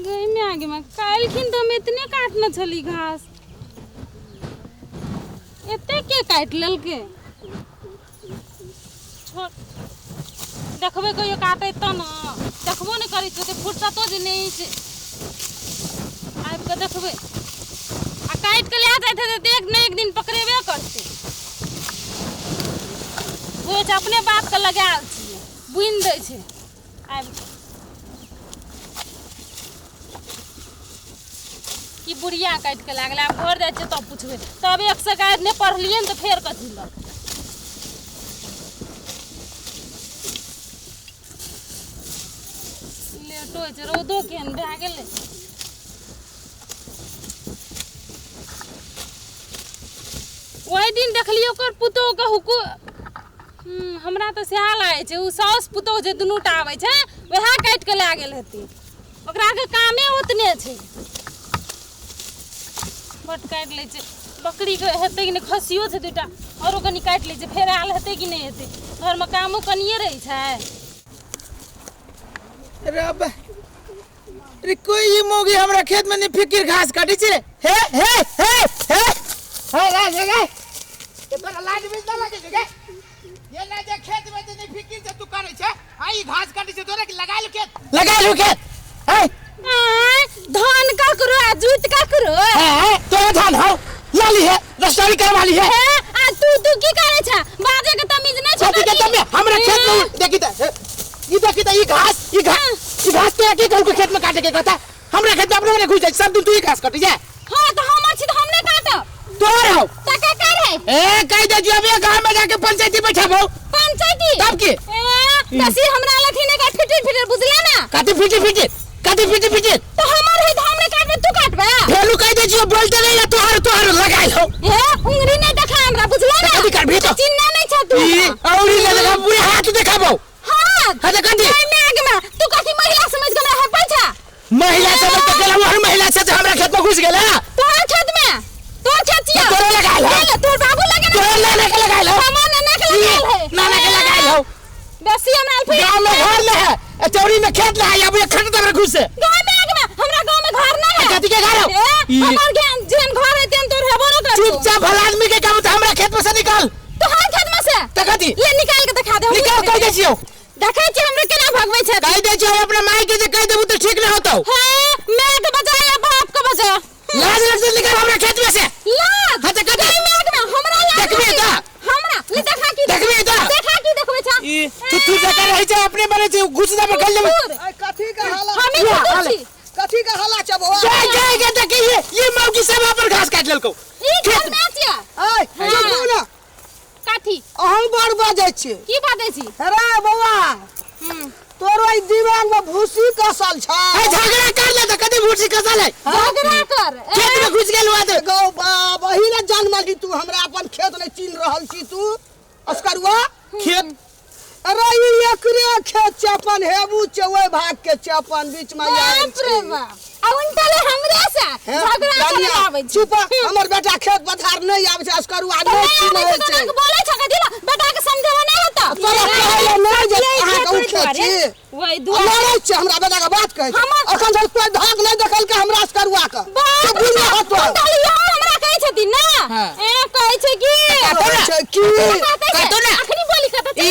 गई में आगे में काल खिन तो हम इतने काटना छली घास एते के काट लेल के छोड़ देखबे कहियो काटे त न देखबो न करी तो फुर्सतो जे नहीं छै आब के देखबे आ काट के ले जाते थे देख न एक दिन पकड़ेबे करते वो अपने बाप के लगाल छिए बुइन दै छै आब की बुढ़िया काट के लागल आब घर जाय छै तब पूछबे तब एक शिकायत नहीं पढ़लिए न तो फेर कथी लग लेटो छै रौदो केहन भए गेलै ओहि दिन देखलिए ओकर पुतोह के हुकु हमरा तो सएह लागै छै उ साउस पुतोह जे दुनूटा आबै छै वएह काट के ला गेल हेतै ओकरा के कामे ओतने छै बट काट ले छै बकरी के हेतै कि नहीं खसियो छै दुटा औरो कनी काट ले छै फेर आल हेतै कि नहीं हेतै घर में कामो कनिए रहै छै अरे कोई ये मोगी हमरा खेत में नहीं फिकिर घास काटी छे हे गे ये तोरा लाज में ना लगे गे ये ना जे खेत में नहीं फिकिर से तू करे छे आई घास काटी छे तोरा के लगा लो खेत हे धान का करो जूत का करो है तो धान हो लाली है रस्तारी कर वाली है आ तू की करे छ बाजे के तमीज नहीं छ के तमीज हमरा खेत में देखी त ये घास के के कल के खेत में काटे के कहता हमरा खेत में अपने ने घुस जाए सब दिन तू ही घास काटी जाए हां तो हमर छी तो हम नहीं काटब तोर हो त का करे ए कह दे जो अबे गांव में जाके पंचायती बैठाबो पंचायती तब की बसी हमरा लथी ने का फिटिर बुझला ना काटी फिटिर तो हमर है धान में काटबे तू काटबे फेलू कह दे जो बोलते नहीं तोहर लगाई हो ए उंगली नहीं देखा हमरा बुझला ना कभी कर भी तो चिन्ना नहीं छ तू ई औरी ले देखा पूरे हाथ दिखाबो हां देखा दी मैं आगे में तू कथि महिला समझ के है पैसा महिला समझ के गेला हर महिला से हमरा खेत में घुस गेला तोहर खेत में तोहर खेतिया तोरे लगाई हो तोर बाबू लगे तोरे नाना के लगाई हो हमर नाना के लगाई है नाना के लगाई हो बेसी हमरा फिर गांव में घर ले है चौरी में खेत ले है अब ये खट तब घुस से गांव में आगे में हमरा गांव में घर ना है कथि के घर हो हमर जेन घर है तेन तोर हेबो न कर चुपचाप भला आदमी के काम त हमरा खेत में से निकाल तोहर खेत में से त कथि ले निकाल के दिखा दे निकाल कह दे छियो देखै छी हमरा केना भगबै छै कह दे छियो अपने माई के जे कह देबू त ठीक न होतौ हां मैं के बजाय या बाप के बजा लाज लग निकाल हमरा खेत में से लाज हां त कथि हमरा लाज देखबे त हमरा ले देखा की देखबै छ ई तू जका रही छै अपने बने छै घुस जा पर गल में कथी का हाला हम कथी का हाला चबो जाए के देखिए ये मौकी सब पर घास काट लेलको ई घर में छिया ए चबो ना काठी अहू बड़ बाजै छी की बाजै छी अरे बौआ तोरो ई दिमाग में भूसी कसल छ ए झगड़ा कर ले त कदी भूसी कसल है झगड़ा कर खेत में घुस गेल आदे गौ बाप वही ना जन्मली तू हमरा अपन खेत नहीं चिन्ह रहल छी तू अस्करुआ खेत अरे ई एकरे खेत चपन हेबू चवे भाग के चपन बीच में आयल बाप रे बाप आ उनटले हमरे से झगड़ा करे आबै छी चुप हमर बेटा खेत पथार नहीं आबै छै अस्करुआ नहीं चिन्ह छै बोलै छ कथि ला बेटा के समझावा नहीं होता तोरा कहले नहीं जे अहाँ के खेत छी वही दुआ लड़ै छै हमरा बेटा के बात कहै छै अखन से कोई धाक नहीं देखल के हमरा अस्करुआ के से बुझे हतो हमरा कहै छथिन ना ए कहै छै की कहै छै की कहतो ना अखनी बोली कहतो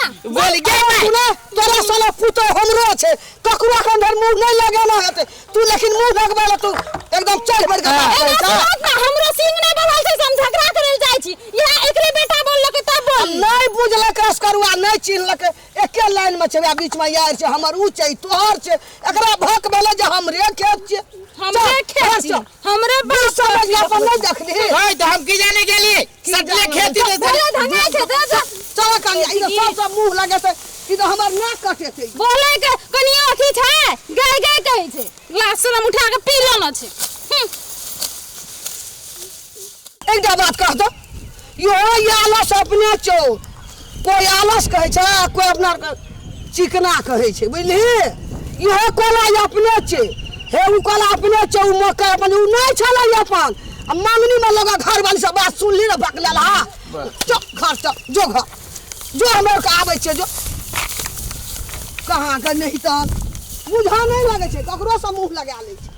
ना बोल गे तूने तोरा साला पुतो हमरो छै ककरो के अंदर मुंह नहीं लगाना हेतै तू लेकिन मुंह लगबे ल तू एकदम चढ़ बढ़ के बात कहै छै हमरो सिंह नहीं बढ़ल छै हम झगड़ा करे जाय छी यहां एकरे बेटा बोललक तब बोल नहीं बुझलक अस्करुआ नहीं चिन्हलक एके लाइन में छै बीच में यार छै हमर ऊ छै तोहर छै एकरा भक भेले जे हमरे खेत छै हमरे खेत छी हमरे बात समझ अपन नहीं देखली होय त हम की जाने के लिए सटले खेती में बोले धंगा छै चल कनिया ई सब मुंह लगे छै ई तो हमर नाक कटे छै बोले के कनिया अथी छै गाय कहै छै ग्लास से उठा के पी लेना छै एकटा बात कह दो यो आलस अपने छौ कोई आलस कहै छै कोई अपना चिकना कहै छै बुझली इहो कोला अपने छै हे उ कोला अपने छौ उ मकई अपन उ नहीं छलै अपन आ मंगनी में लगा घर वाली सब बात सुनली ना बकलेला हां चल घर चल जो घर जो हमर के आबै छै जो कहां के नहीं त बुझा नहीं लगे छै ककरो से मुंह लगा ले छै